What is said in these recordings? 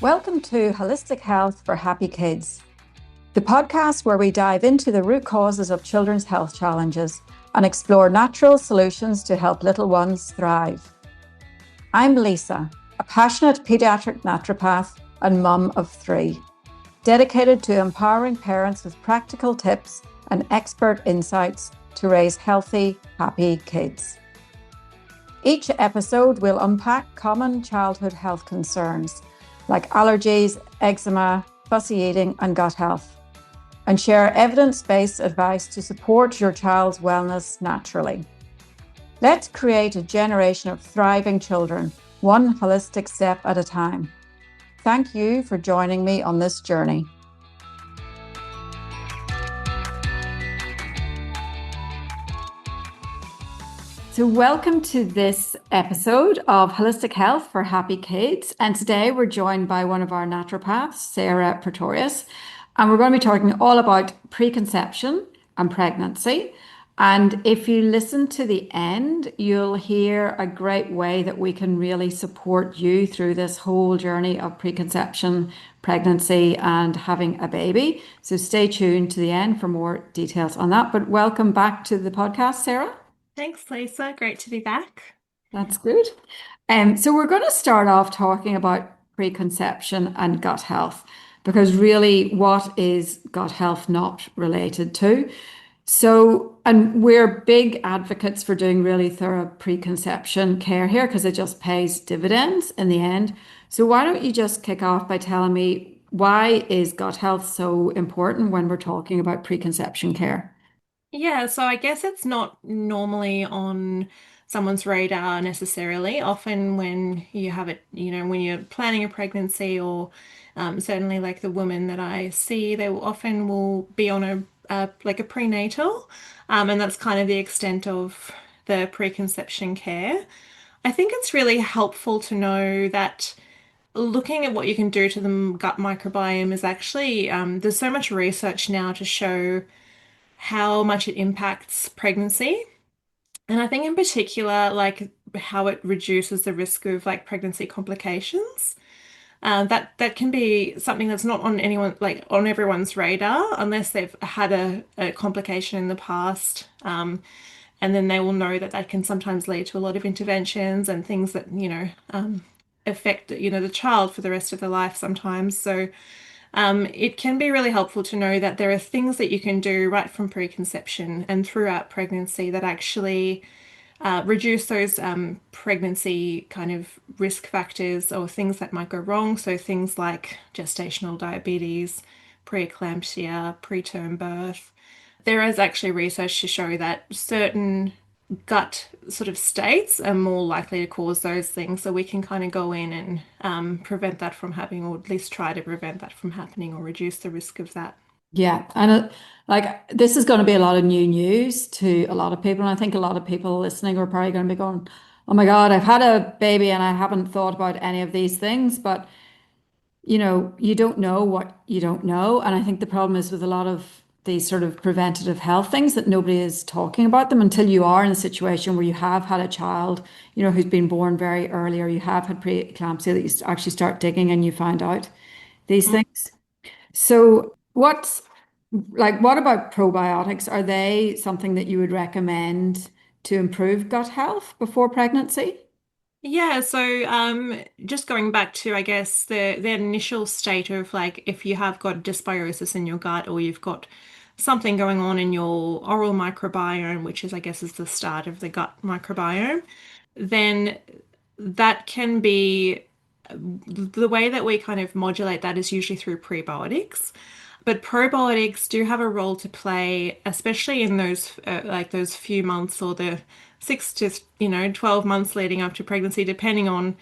Welcome to Holistic Health for Happy Kids, the podcast where we dive into the root causes of children's health challenges and explore natural solutions to help little ones thrive. I'm Lisa, a passionate paediatric naturopath and mum of 3, dedicated to empowering parents with practical tips and expert insights to raise healthy, happy kids. Each episode will unpack common childhood health concerns like allergies, eczema, fussy eating, and gut health, and share evidence-based advice to support your child's wellness naturally. Let's create a generation of thriving children, one holistic step at a time. Thank you for joining me on this journey. So welcome to this episode of Holistic Health for Happy Kids. And today we're joined by one of our naturopaths, Sarah Pretorius. And we're going to be talking all about preconception and pregnancy. And if you listen to the end, you'll hear a great way that we can really support you through this whole journey of preconception, pregnancy, and having a baby. So stay tuned to the end for more details on that. But welcome back to the podcast, Sarah. Thanks, Lisa. Great to be back. That's good. So we're going to start off talking about preconception and gut health, because really, what is gut health not related to? So, and we're big advocates for doing really thorough preconception care here because it just pays dividends in the end. So why don't you just kick off by telling me, why is gut health so important when we're talking about preconception care? Yeah, so I guess it's not normally on someone's radar necessarily. Often when you have it, when you're planning a pregnancy or certainly like the women that I see, they will be on like a prenatal, and that's kind of the extent of the preconception care. I think it's really helpful to know that looking at what you can do to the gut microbiome is actually, there's so much research now to show how much it impacts pregnancy. And I think in particular, like how it reduces the risk of like pregnancy complications. That can be something that's not on everyone's radar unless they've had a complication in the past. And then they will know that that can sometimes lead to a lot of interventions and things that, affect, the child for the rest of their life sometimes. So it can be really helpful to know that there are things that you can do right from preconception and throughout pregnancy that actually reduce those pregnancy kind of risk factors or things that might go wrong. So things like gestational diabetes, preeclampsia, preterm birth. There is actually research to show that certain gut sort of states are more likely to cause those things. So we can kind of go in and prevent that from happening, or at least try to prevent that from happening or reduce the risk of that. Yeah, and like this is going to be a lot of new news to a lot of people. And I think a lot of people listening are probably going to be going, "Oh my God, I've had a baby and I haven't thought about any of these things." But you don't know what you don't know. And I think the problem is with a lot of these sort of preventative health things that nobody is talking about them until you are in a situation where you have had a child, who's been born very early, or you have had preeclampsia, that you actually start digging and you find out these things. So what about probiotics? Are they something that you would recommend to improve gut health before pregnancy? Yeah, so just going back to, I guess, the initial state of like if you have got dysbiosis in your gut or you've got something going on in your oral microbiome, which is, I guess, is the start of the gut microbiome, then that can be the way that we kind of modulate that is usually through prebiotics. But probiotics do have a role to play, especially in those like those few months or the 6 to 12 months leading up to pregnancy, depending on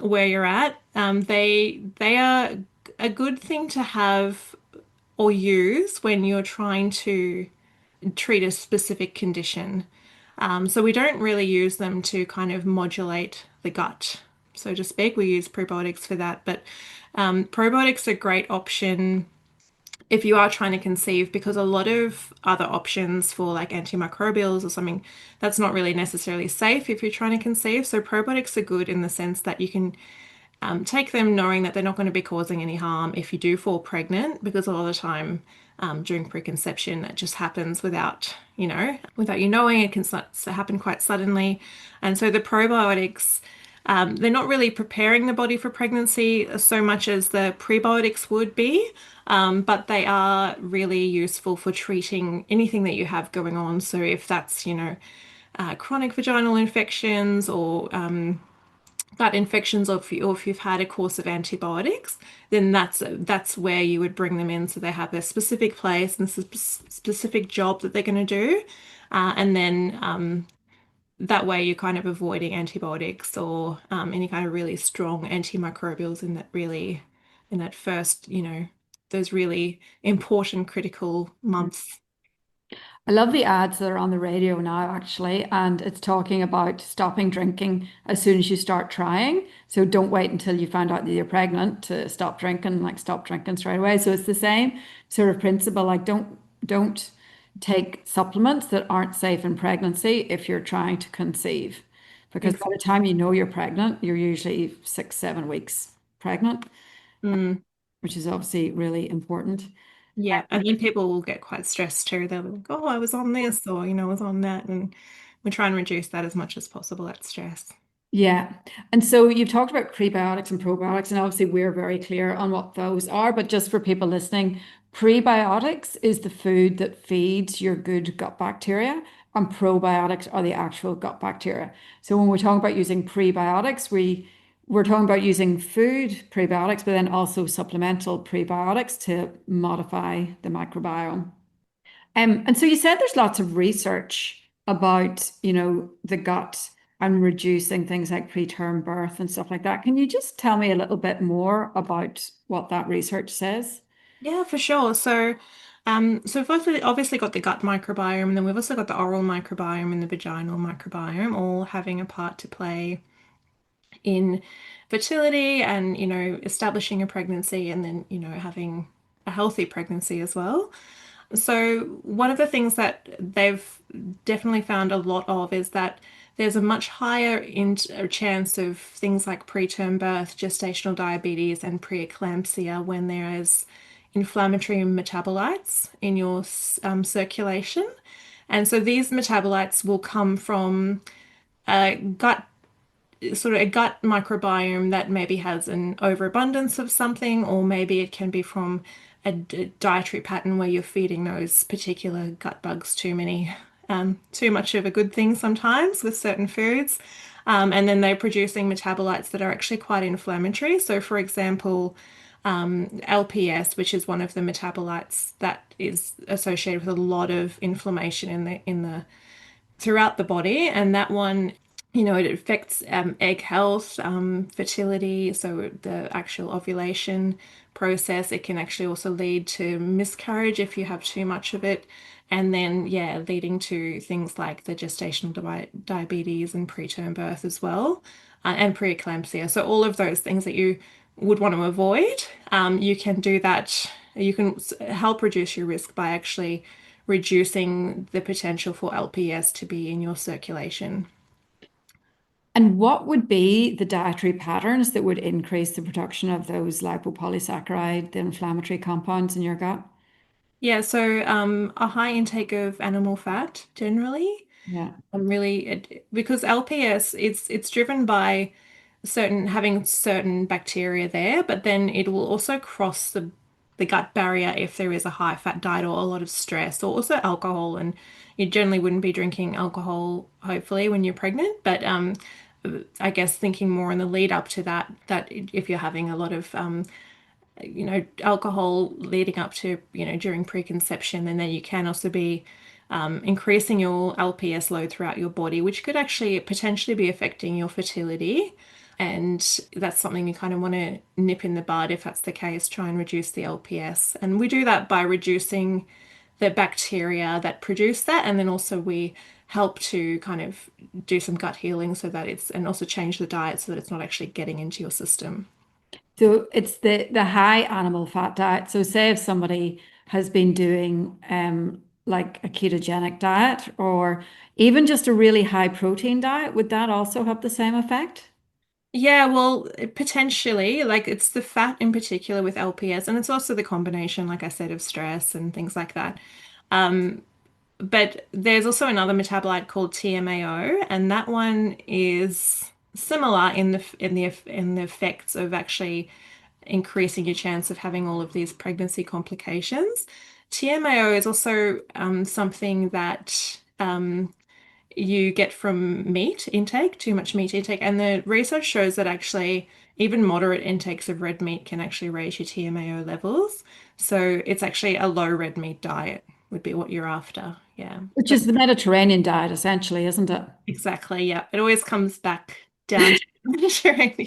where you're at. They are a good thing to have or use when you're trying to treat a specific condition. So we don't really use them to kind of modulate the gut, so to speak. We use probiotics for that, but probiotics are a great option if you are trying to conceive, because a lot of other options for like antimicrobials or something, that's not really necessarily safe if you're trying to conceive. So probiotics are good in the sense that you can take them knowing that they're not going to be causing any harm if you do fall pregnant, because a lot of the time during preconception that just happens without you knowing. It can happen quite suddenly. And so the probiotics, they're not really preparing the body for pregnancy so much as the prebiotics would be, but they are really useful for treating anything that you have going on. So if that's, chronic vaginal infections or gut infections, or if you've had a course of antibiotics, then that's where you would bring them in. So they have a specific place and specific job that they're going to do, and then that way you're kind of avoiding antibiotics or any kind of really strong antimicrobials in that first, those really important critical months. I love the ads that are on the radio now, actually, and it's talking about stopping drinking as soon as you start trying. So don't wait until you find out that you're pregnant to stop drinking, like stop drinking straight away. So it's the same sort of principle, like don't take supplements that aren't safe in pregnancy if you're trying to conceive. Because by the time you know you're pregnant, you're usually 6, 7 weeks pregnant, Mm. which is obviously really important. Yeah, and then people will get quite stressed too. They're like, "Oh, I was on this," or I was on that, and we try and reduce that as much as possible. That stress. Yeah. And so you've talked about prebiotics and probiotics, and obviously we're very clear on what those are. But just for people listening, prebiotics is the food that feeds your good gut bacteria, and probiotics are the actual gut bacteria. So when we're talking about using prebiotics, we're talking about using food prebiotics, but then also supplemental prebiotics to modify the microbiome. And so you said there's lots of research about, the gut and reducing things like preterm birth and stuff like that. Can you just tell me a little bit more about what that research says? Yeah, for sure. So we've obviously got the gut microbiome, and then we've also got the oral microbiome and the vaginal microbiome, all having a part to play in fertility and, establishing a pregnancy, and then, having a healthy pregnancy as well. So, one of the things that they've definitely found a lot of is that there's a much higher chance of things like preterm birth, gestational diabetes, and preeclampsia when there is inflammatory metabolites in your circulation. And so these metabolites will come from a gut sort of a gut microbiome that maybe has an overabundance of something, or maybe it can be from a dietary pattern where you're feeding those particular gut bugs too much of a good thing sometimes with certain foods. And then they're producing metabolites that are actually quite inflammatory. So, for example, LPS, which is one of the metabolites that is associated with a lot of inflammation in the throughout the body, and that one, it affects egg health, fertility, so the actual ovulation process. It can actually also lead to miscarriage if you have too much of it, and then yeah, leading to things like the gestational diabetes and preterm birth as well, and preeclampsia. So all of those things that you would want to avoid, you can do that. You can help reduce your risk by actually reducing the potential for LPS to be in your circulation. And what would be the dietary patterns that would increase the production of those lipopolysaccharide, the inflammatory compounds in your gut? Yeah, so a high intake of animal fat generally. Yeah. Because LPS, it's driven by having certain bacteria there, but then it will also cross the gut barrier if there is a high fat diet or a lot of stress, or also alcohol. And you generally wouldn't be drinking alcohol, hopefully, when you're pregnant. But I guess thinking more in the lead up to that if you're having a lot of alcohol leading up to, during preconception, and then you can also be increasing your LPS load throughout your body, which could actually potentially be affecting your fertility. And that's something you kind of want to nip in the bud if that's the case, try and reduce the LPS. And we do that by reducing the bacteria that produce that. And then also we help to kind of do some gut healing and also change the diet so that it's not actually getting into your system. So it's the high animal fat diet. So say if somebody has been doing like a ketogenic diet or even just a really high protein diet, would that also have the same effect? Yeah, well, potentially, like it's the fat in particular with LPS, and it's also the combination, like I said, of stress and things like that. Um, but there's also another metabolite called TMAO, and that one is similar in the effects of actually increasing your chance of having all of these pregnancy complications. TMAO is also something that you get from meat intake, too much meat intake. And the research shows that actually even moderate intakes of red meat can actually raise your TMAO levels. So it's actually a low red meat diet would be what you're after. Yeah. Which But is the Mediterranean diet, essentially, isn't it? exactly, yeah. It always comes back down to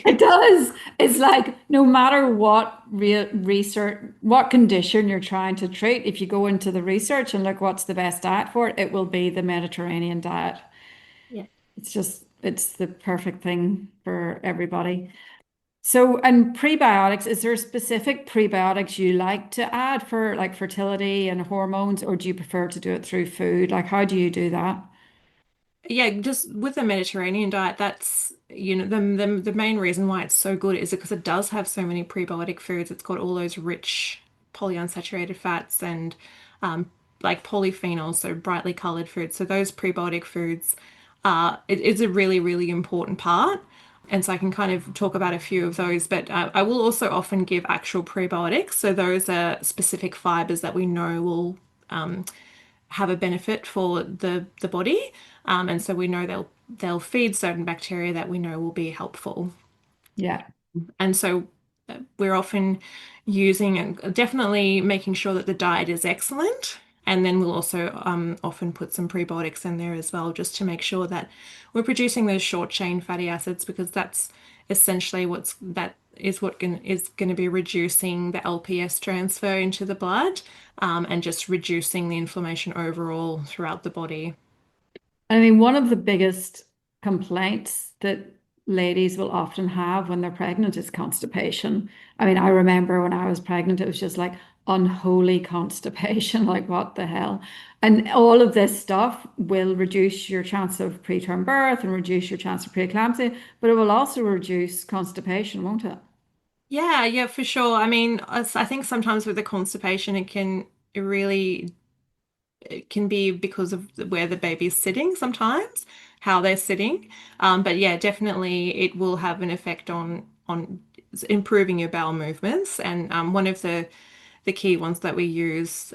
It Mediterranean. does. It's like no matter what research, what condition you're trying to treat, if you go into the research and look what's the best diet for it, it will be the Mediterranean diet. Yeah. It's the perfect thing for everybody. So, and prebiotics, is there specific prebiotics you like to add for like fertility and hormones, or do you prefer to do it through food? Like, how do you do that? Yeah, just with the Mediterranean diet, that's the main reason why it's so good is because it does have so many prebiotic foods. It's got all those rich polyunsaturated fats and um, like polyphenols, so brightly colored foods. So those prebiotic foods it is a really, really important part. And so I can kind of talk about a few of those, but I will also often give actual prebiotics. So those are specific fibers that we know will have a benefit for the body, and so we know they'll feed certain bacteria that we know will be helpful. Yeah. And so we're often using and definitely making sure that the diet is excellent. And then we'll also often put some prebiotics in there as well, just to make sure that we're producing those short chain fatty acids, because that's essentially is going to be reducing the LPS transfer into the blood, and just reducing the inflammation overall throughout the body. I mean, one of the biggest complaints that ladies will often have when they're pregnant is constipation. I mean, I remember when I was pregnant, it was just like unholy constipation, like what the hell? And all of this stuff will reduce your chance of preterm birth and reduce your chance of preeclampsia, but it will also reduce constipation, won't it? Yeah, yeah, for sure. I mean, I think sometimes with the constipation, it really it can be because of where the baby's sitting sometimes, how they're sitting. But yeah, definitely it will have an effect on improving your bowel movements. And one of the key ones that we use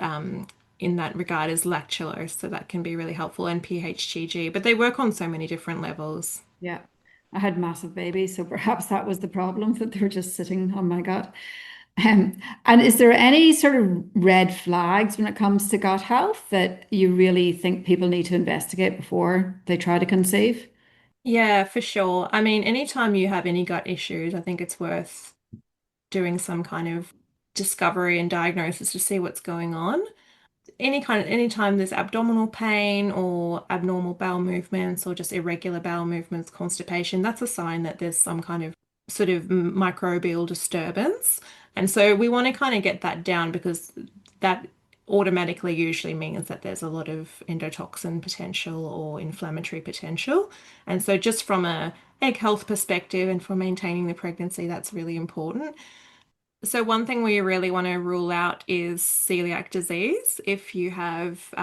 in that regard is lactulose, so that can be really helpful, and PHGG. But they work on so many different levels. Yeah. I had massive babies, so perhaps that was the problem that they were just sitting on my gut. And is there any sort of red flags when it comes to gut health that you really think people need to investigate before they try to conceive? Yeah, for sure. I mean, anytime you have any gut issues, I think it's worth doing some kind of discovery and diagnosis to see what's going on. Anytime there's abdominal pain or abnormal bowel movements or just irregular bowel movements, constipation, that's a sign that there's some kind of sort of microbial disturbance. And so we want to kind of get that down, because that automatically usually means that there's a lot of endotoxin potential or inflammatory potential. And so just from a egg health perspective and for maintaining the pregnancy, that's really important. So one thing we really want to rule out is celiac disease. If you have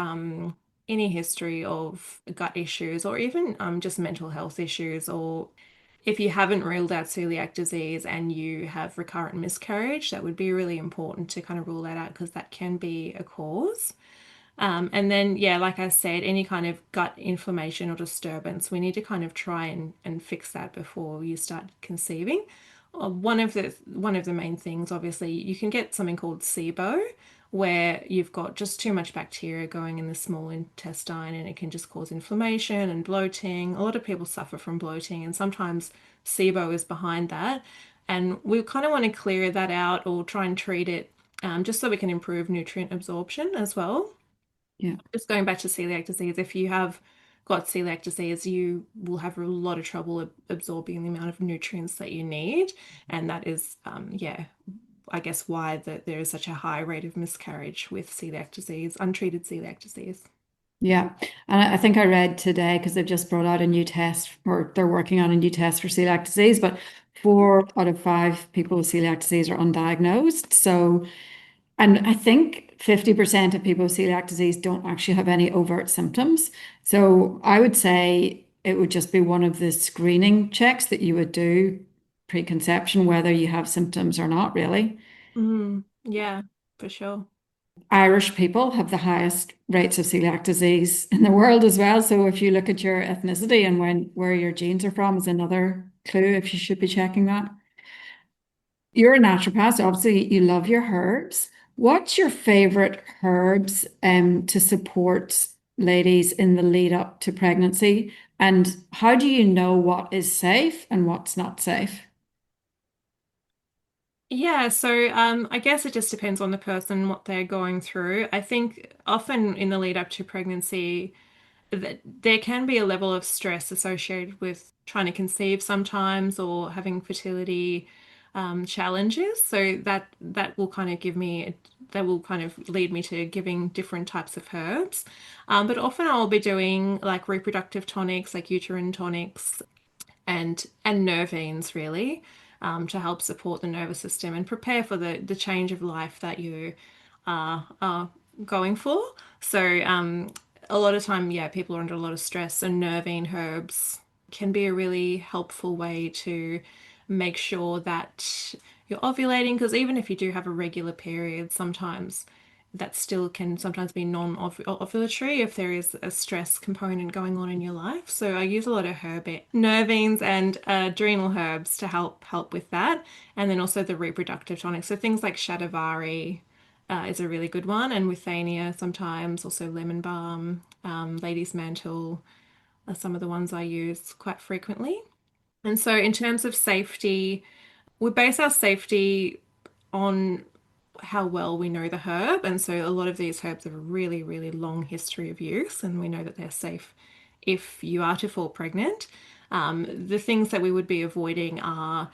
any history of gut issues or even just mental health issues, or if you haven't ruled out celiac disease and you have recurrent miscarriage, that would be really important to kind of rule that out, because that can be a cause. And then, yeah, like I said, any kind of gut inflammation or disturbance, we need to kind of try and fix that before you start conceiving. One of the main things, obviously, you can get something called SIBO, where you've got just too much bacteria going in the small intestine, and it can just cause inflammation and bloating. A lot of people suffer from bloating, and sometimes SIBO is behind that. And we kind of want to clear that out or try and treat it, just so we can improve nutrient absorption as well. Yeah. Just going back to celiac disease, if you have got celiac disease, you will have a lot of trouble absorbing the amount of nutrients that you need. And that is, yeah, I guess why there is such a high rate of miscarriage with celiac disease, untreated celiac disease. Yeah. And I think I read today because they've just brought out a new test, or they're working on a new test for celiac disease, but 4 out of 5 people with celiac disease are undiagnosed. So, and I think 50% of people with celiac disease don't actually have any overt symptoms. So I would say it would just be one of the screening checks that you would do preconception, whether you have symptoms or not, really. Yeah, for sure. Irish people have the highest rates of celiac disease in the world as well. So if you look at your ethnicity and where your genes are from is another clue if you should be checking that. You're a naturopath, so obviously you love your herbs. What's your favorite herbs to support ladies in the lead up to pregnancy? And how do you know what is safe and what's not safe? Yeah, so I guess it just depends on the person, what they're going through. I think often in the lead up to pregnancy, that there can be a level of stress associated with trying to conceive sometimes or having fertility challenges. So that will kind of that will kind of lead me to giving different types of herbs. But often I'll be doing like reproductive tonics, like uterine tonics, and nervines really, to help support the nervous system and prepare for the change of life that you are going for. So a lot of time, yeah, people are under a lot of stress, and nervine herbs can be a really helpful way to make sure that you're ovulating, because even if you do have a regular period, sometimes that still can sometimes be non-ovulatory if there is a stress component going on in your life. So I use a lot of nervines and adrenal herbs to help with that, and then also the reproductive tonics. So things like shatavari is a really good one, and withania sometimes, also lemon balm, lady's mantle are some of the ones I use quite frequently. And so in terms of safety, we base our safety on how well we know the herb. And so a lot of these herbs have a really, really long history of use, and we know that they're safe if you are to fall pregnant. The things that we would be avoiding are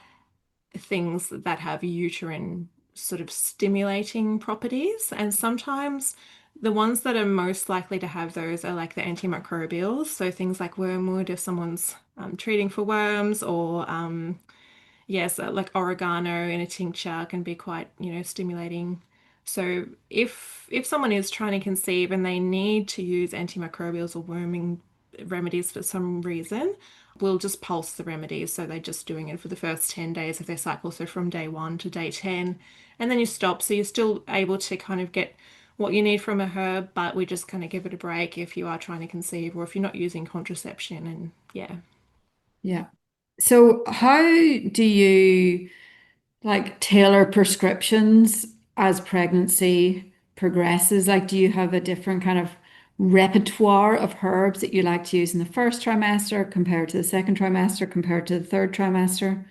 things that have uterine sort of stimulating properties. And sometimes the ones that are most likely to have those are like the antimicrobials. So things like wormwood, if someone's treating for worms, or yes, like oregano in a tincture can be quite, stimulating. So if someone is trying to conceive and they need to use antimicrobials or worming remedies for some reason, we'll just pulse the remedies. So they're just doing it for the first 10 days of their cycle. So from day 1 to day 10, and then you stop. So you're still able to kind of get what you need from a herb, but we just kind of give it a break if you are trying to conceive or if you're not using contraception. And yeah. Yeah. So how do you like tailor prescriptions as pregnancy progresses? Like, do you have a different kind of repertoire of herbs that you like to use in the first trimester compared to the second trimester compared to the third trimester?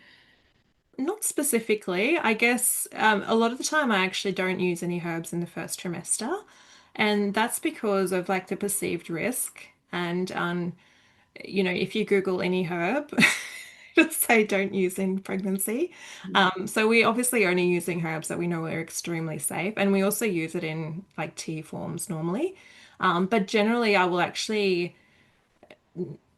Not specifically. I guess a lot of the time I actually don't use any herbs in the first trimester. And that's because of like the perceived risk. And, if you Google any herb, it'll say don't use in pregnancy. So we obviously only using herbs that we know are extremely safe. And we also use it in like tea forms normally. But generally, I will actually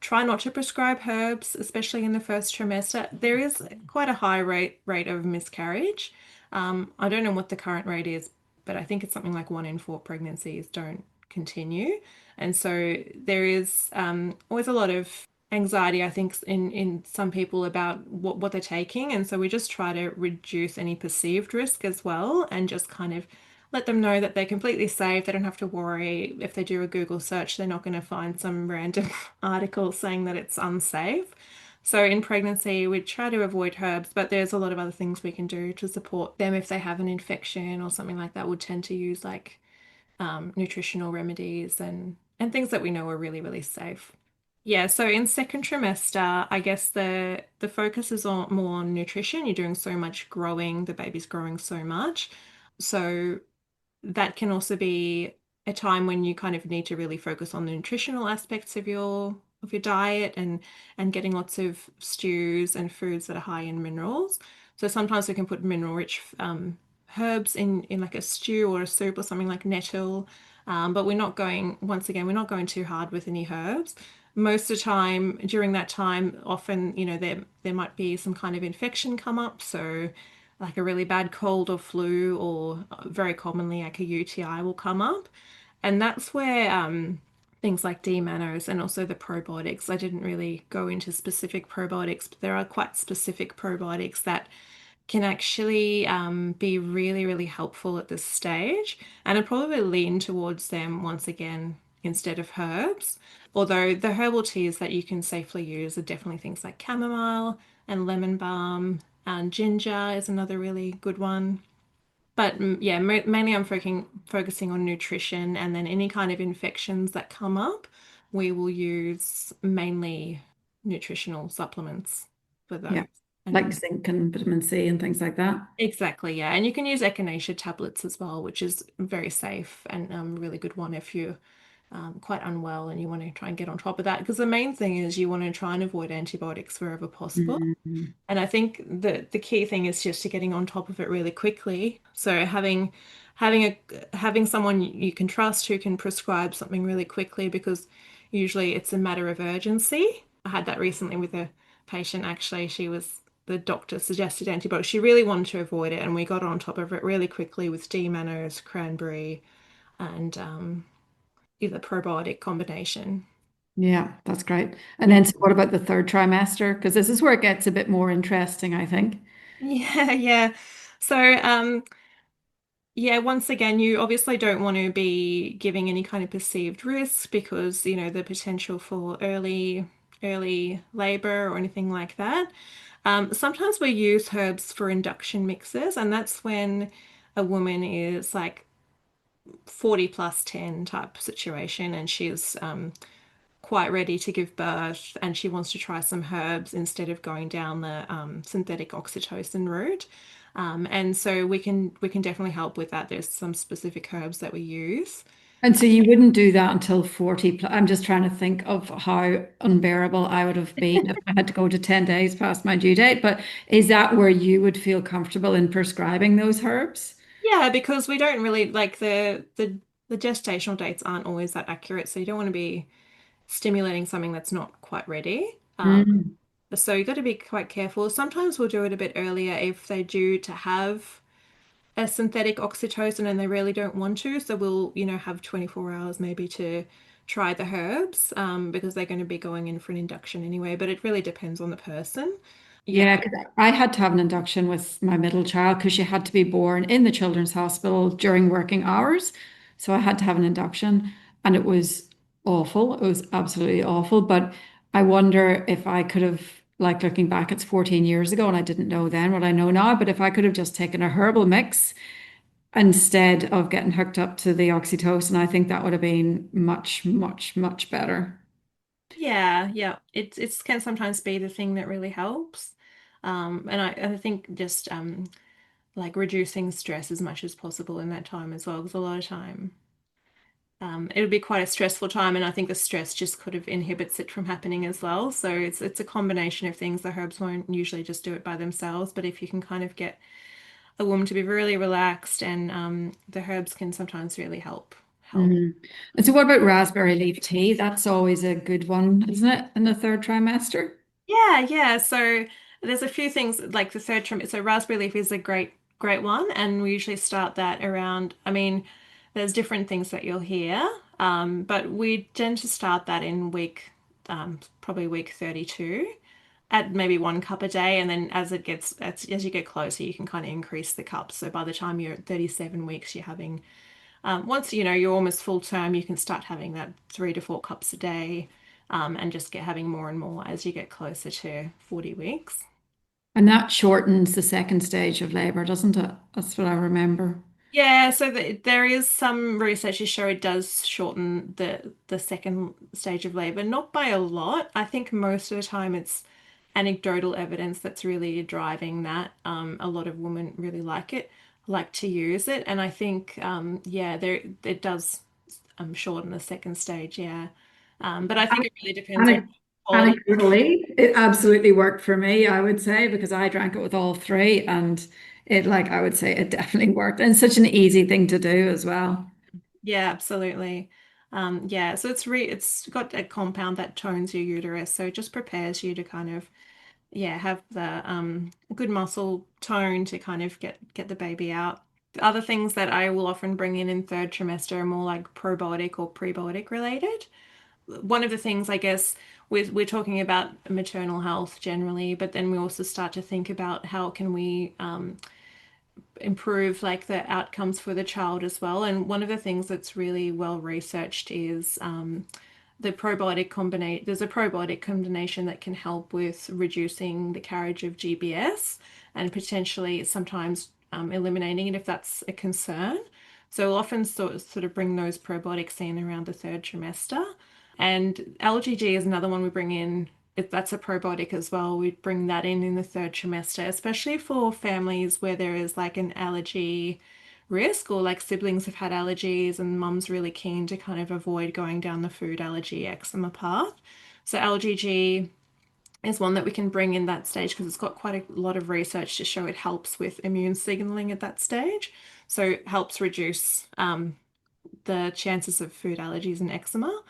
try not to prescribe herbs, especially in the first trimester. There is quite a high rate of miscarriage. I don't know what the current rate is, but I think it's something like 1 in 4 pregnancies don't continue. And so there is always a lot of anxiety, I think, in some people about what they're taking. And so we just try to reduce any perceived risk as well, and just kind of let them know that they're completely safe. They don't have to worry. If they do a Google search, they're not going to find some random article saying that it's unsafe. So in pregnancy, we try to avoid herbs, but there's a lot of other things we can do to support them if they have an infection or something like that. We'll tend to use like nutritional remedies and things that we know are really, really safe. Yeah, so in second trimester, I guess the focus is on more on nutrition. You're doing so much growing, the baby's growing so much. So that can also be a time when you kind of need to really focus on the nutritional aspects of your diet, and getting lots of stews and foods that are high in minerals. So sometimes we can put mineral rich herbs in like a stew or a soup, or something like nettle. But we're not going, once again, we're not going too hard with any herbs. Most of the time, during that time, often, there might be some kind of infection come up. So like a really bad cold or flu, or very commonly like a UTI will come up. And that's where things like D-mannose and also the probiotics, I didn't really go into specific probiotics, but there are quite specific probiotics that can actually be really, really helpful at this stage. And I'd probably lean towards them once again instead of herbs. Although the herbal teas that you can safely use are definitely things like chamomile and lemon balm, and ginger is another really good one. But yeah, mainly I'm focusing on nutrition, and then any kind of infections that come up, we will use mainly nutritional supplements for Yeah. those. Like And zinc and vitamin C and things like that. exactly, yeah. And you can use echinacea tablets as well, which is very safe and really good one if you're quite unwell and you want to try and get on top of that. Because the main thing is you want to try and avoid antibiotics wherever possible. Mhm. And I think the key thing is just to getting on top of it really quickly. So having someone you can trust who can prescribe something really quickly, because usually it's a matter of urgency. I had that recently with a patient actually. The doctor suggested antibiotics. She really wanted to avoid it, and we got on top of it really quickly with D-mannose, cranberry, and either probiotic combination. Yeah, that's great. And Yeah. then, so what about the third trimester? Because this is where it gets a bit more interesting, I think. Yeah, yeah. So, yeah, once again, you obviously don't want to be giving any kind of perceived risk because, the potential for early labor or anything like that. Sometimes we use herbs for induction mixes, and that's when a woman is like 40 plus 10 type situation, and she's quite ready to give birth, and she wants to try some herbs instead of going down the synthetic oxytocin route. And so we can definitely help with that. There's some specific herbs that we use. And so you wouldn't do that until 40 plus. I'm just trying to think of how unbearable I would have been if I had to go to 10 days past my due date. But is that where you would feel comfortable in prescribing those herbs? Yeah, because we don't really like the gestational dates aren't always that accurate, so you don't want to be stimulating something that's not quite ready. Mm. So you got to be quite careful. Sometimes we'll do it a bit earlier if they're due to have a synthetic oxytocin and they really don't want to. So we'll, have 24 hours maybe to try the herbs because they're going to be going in for an induction anyway. But it really depends on the person. Yeah. Yeah, 'cause I had to have an induction with my middle child because she had to be born in the children's hospital during working hours. So I had to have an induction and it was awful. It was absolutely awful. But I wonder if I could have, like looking back, it's 14 years ago and I didn't know then what I know now. But if I could have just taken a herbal mix instead of getting hooked up to the oxytocin, I think that would have been much, much, much better. Yeah, yeah. It can sometimes be the thing that really helps. And I think just like reducing stress as much as possible in that time as well, because a lot of time it would be quite a stressful time, and I think the stress just kind of inhibits it from happening as well. So it's a combination of things. The herbs won't usually just do it by themselves, but if you can kind of get a woman to be really relaxed, and the herbs can sometimes really help. Mhm. And so what about raspberry leaf tea? That's always a good one, isn't it, in the third trimester? Yeah, yeah. So there's a few things like the third trim. So raspberry leaf is a great one, and we usually start that around. I mean, there's different things that you'll hear, but we tend to start that in probably week 32, at maybe 1 cup a day, and then as you get closer, you can kind of increase the cups. So by the time you're at 37 weeks, you're having once you're almost full term, you can start having that 3 to 4 cups a day, and just get having more and more as you get closer to 40 weeks. And that shortens the second stage of labor, doesn't it? That's what I remember. Yeah, so there is some research to show it does shorten the second stage of labor, not by a lot. I think most of the time it's anecdotal evidence that's really driving that. A lot of women really like to use it, and I think yeah, there it does shorten the second stage. Yeah, but I think it really depends on Anec- quality. Anecdotally, it absolutely worked for me, I would say, because I drank it with all three and I would say it definitely worked. And such an easy thing to do as well. Yeah, absolutely. Yeah, so it's got a compound that tones your uterus, so it just prepares you to kind of yeah have the good muscle tone to kind of get the baby out. The other things that I will often bring in third trimester are more like probiotic or prebiotic related. One of the things I guess we're talking about maternal health generally, but then we also start to think about how can we improve like the outcomes for the child as well. And one of the things that's really well researched is the probiotic combination. There's a probiotic combination that can help with reducing the carriage of GBS and potentially sometimes eliminating it if that's a concern. So we'll often sort of bring those probiotics in around the third trimester. And LGG is another one we bring in. If that's a probiotic as well, we bring that in the third trimester, especially for families where there is like an allergy risk or like siblings have had allergies and mum's really keen to kind of avoid going down the food allergy eczema path. So LGG is one that we can bring in that stage because it's got quite a lot of research to show it helps with immune signaling at that stage. So it helps reduce the chances of food allergies and eczema.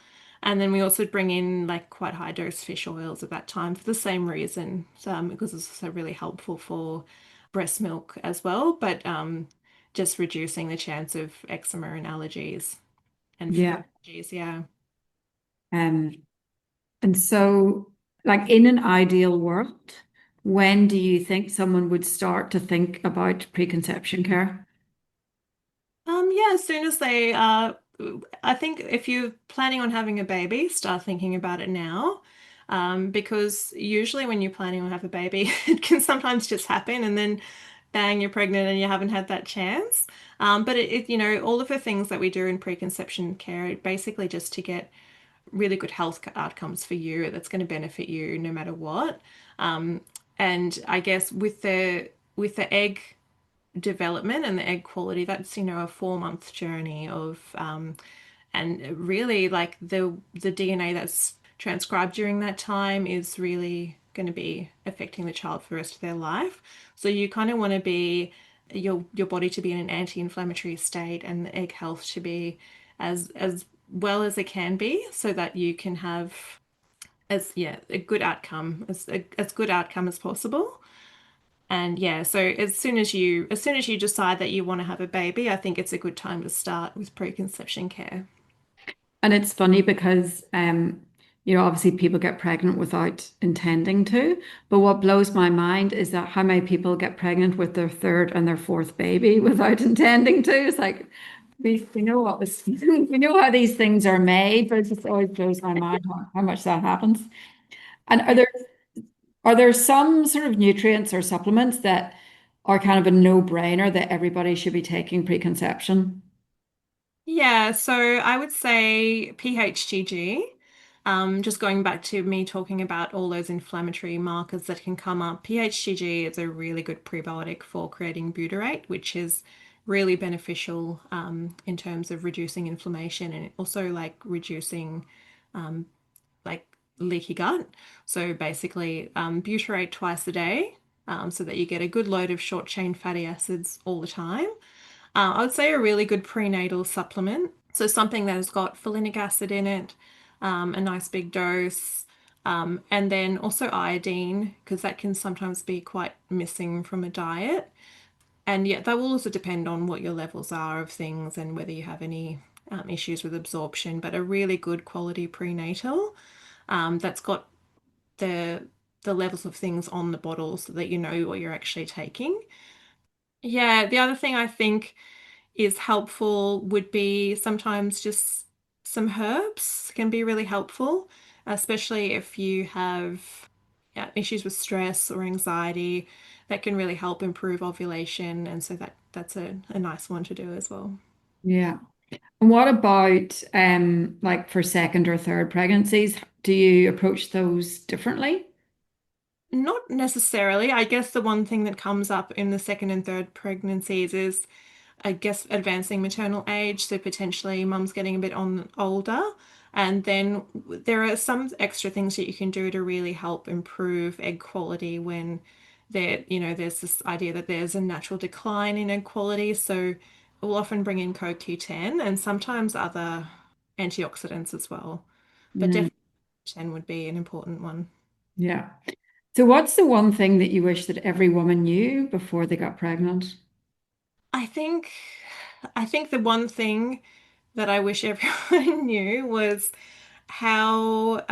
And then we also bring in like quite high dose fish oils at that time for the same reason, because it's also really helpful for breast milk as well, but just reducing the chance of eczema and allergies and food Yeah. allergies. Yeah. Um, and so, like in an ideal world, when do you think someone would start to think about preconception care? Yeah, as soon as they I think if you're planning on having a baby, start thinking about it now. Because usually when you're planning on have a baby, it can sometimes just happen and then bang, you're pregnant and you haven't had that chance. But you know, all of the things that we do in preconception care, basically just to get really good health outcomes for you that's going to benefit you no matter what. Um, and I guess with the egg development and the egg quality, that's, you know, a 4 month journey of and really like the DNA that's transcribed during that time is really going to be affecting the child for the rest of their life. So you kind of want to be your body to be in an anti-inflammatory state and the egg health to be as well as it can be so that you can have as yeah a good outcome as good outcome as possible. And yeah, so as soon as you decide that you want to have a baby, I think it's a good time to start with preconception care. And it's funny because, obviously people get pregnant without intending to. But what blows my mind is that how many people get pregnant with their third and their fourth baby without intending to. It's like, we know what was, we know how these things are made, but it just always blows my mind how much that happens. And are there some sort of nutrients or supplements that are kind of a no-brainer that everybody should be taking preconception? Yeah, so I would say PHGG. Just going back to me talking about all those inflammatory markers that can come up, PHGG is a really good prebiotic for creating butyrate, which is really beneficial in terms of reducing inflammation and also like reducing like leaky gut. So basically, butyrate twice a day so that you get a good load of short chain fatty acids all the time. I would say a really good prenatal supplement. So something that has got folinic acid in it, a nice big dose, and then also iodine, because that can sometimes be quite missing from a diet. And yeah, that will also depend on what your levels are of things and whether you have any issues with absorption, but a really good quality prenatal that's got the the levels of things on the bottle so that you know what you're actually taking. Yeah, the other thing I think is helpful would be sometimes just some herbs can be really helpful, especially if you have yeah, issues with stress or anxiety. That can really help improve ovulation, and so that's a nice one to do as well. Yeah. And what about like for second or third pregnancies? Do you approach those differently? Not necessarily. I guess the one thing that comes up in the second and third pregnancies is I guess advancing maternal age, so potentially mum's getting a bit on older. And then there are some extra things that you can do to really help improve egg quality when there's this idea that there's a natural decline in egg quality. So will often bring in CoQ10 and sometimes other antioxidants as well. But Yeah. definitely 10 would be an important one. Yeah. So what's the one thing that you wish that every woman knew before they got pregnant? I think I think the one thing that I wish everyone knew was how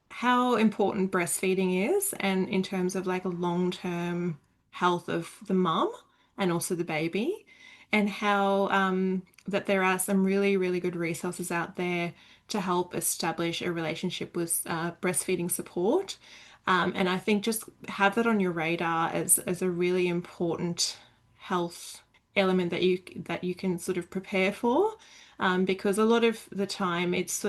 how important breastfeeding is and in terms of like a long-term health of the mum and also the baby and how that there are some really, really good resources out there to help establish a relationship with breastfeeding support. And I think just have that on your radar as a really important health element that you can sort of prepare for, because a lot of the time it's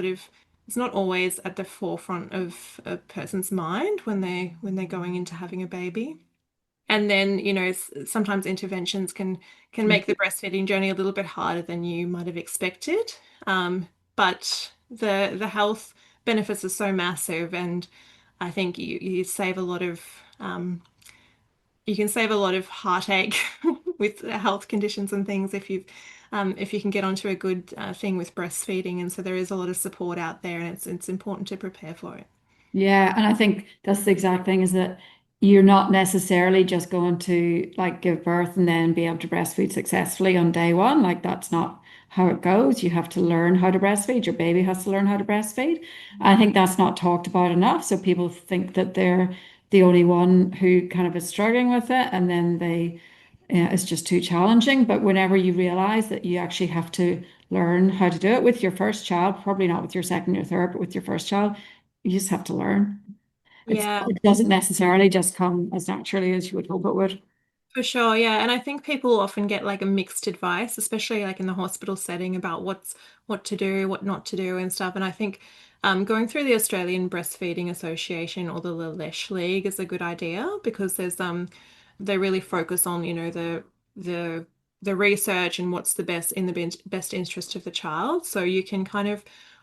not always at the forefront of a person's mind when they're going into having a baby. And then, sometimes interventions can make the breastfeeding journey a little bit harder than you might have expected. But the health benefits are so massive, and I think you save a lot of you can save a lot of heartache with health conditions and things if you can get onto a good thing with breastfeeding. And so there is a lot of support out there, and it's important to prepare for it. Yeah, and I think that's the exact thing is that you're not necessarily just going to like give birth and then be able to breastfeed successfully on day one. Like that's not how it goes. You have to learn how to breastfeed. Your baby has to learn how to breastfeed. I think that's not talked about enough. So people think that they're the only one who kind of is struggling with it, and then it's just too challenging. But whenever you realize that you actually have to learn how to do it with your first child, probably not with your second or third, but with your first child, you just have to learn. Yeah. It doesn't necessarily just come as naturally as you would hope it would. For sure, yeah. And I think people often get like a mixed advice, especially like in the hospital setting about what to do, what not to do and stuff. And I think going through the Australian Breastfeeding Association or the Lalesh League is a good idea because they really focus on, the the research and what's the best in the best interest of the child. So you can kind of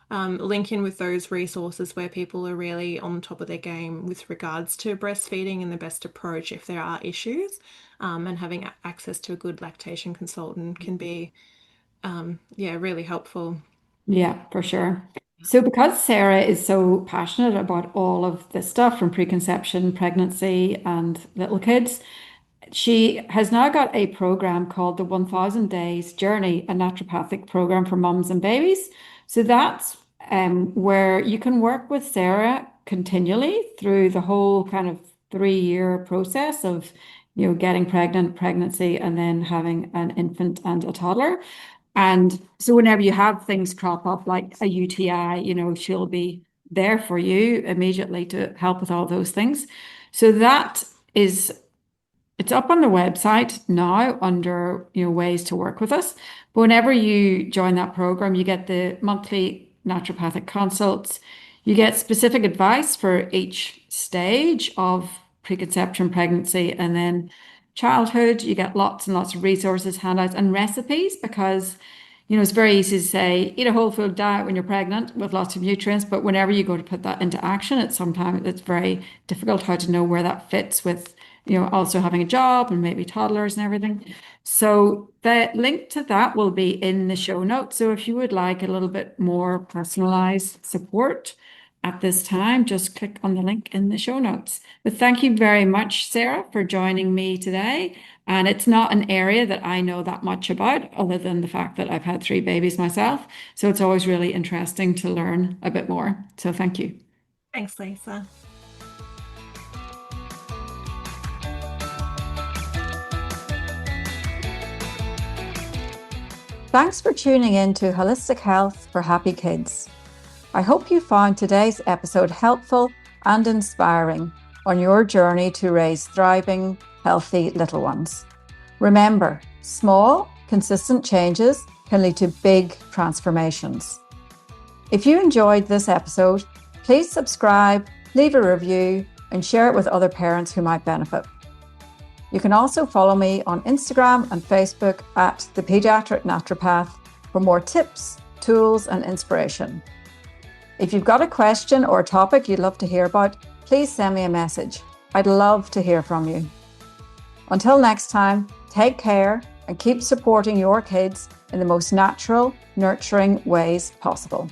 link in with those resources where people are really on top of their game with regards to breastfeeding and the best approach if there are issues. And having access to a good lactation consultant can be, yeah, really helpful. Yeah, for sure. So because Sarah is so passionate about all of this stuff from preconception, pregnancy, and little kids, she has now got a program called the 1000 Days Journey, a naturopathic program for mums and babies. So that's where you can work with Sarah continually through the whole kind of 3-year process of, getting pregnant, pregnancy, and then having an infant and a toddler. And so whenever you have things crop up like a UTI, she'll be there for you immediately to help with all those things. So that is it's up on the website now under, ways to work with us. But whenever you join that program, you get the monthly naturopathic consults. You get specific advice for each stage of preconception, pregnancy, and then childhood. You get lots and lots of resources, handouts, and recipes because, it's very easy to say, eat a whole food diet when you're pregnant with lots of nutrients, but whenever you go to put that into action, it's very difficult how to know where that fits with also having a job and maybe toddlers and everything. So the link to that will be in the show notes. So if you would like a little bit more personalized support at this time, just click on the link in the show notes. But thank you very much, Sarah, for joining me today. And it's not an area that I know that much about, other than the fact that I've had 3 babies myself. So it's always really interesting to learn a bit more. So thank you. Thanks, Lisa. Thanks for tuning in to Holistic Health for Happy Kids. I hope you found today's episode helpful and inspiring on your journey to raise thriving, healthy little ones. Remember, small, consistent changes can lead to big transformations. If you enjoyed this episode, please subscribe, leave a review, and share it with other parents who might benefit. You can also follow me on Instagram and Facebook at the Paediatric Naturopath for more tips, tools, and inspiration. If you've got a question or a topic you'd love to hear about, please send me a message. I'd love to hear from you. Until next time, take care, and keep supporting your kids in the most natural, nurturing ways possible.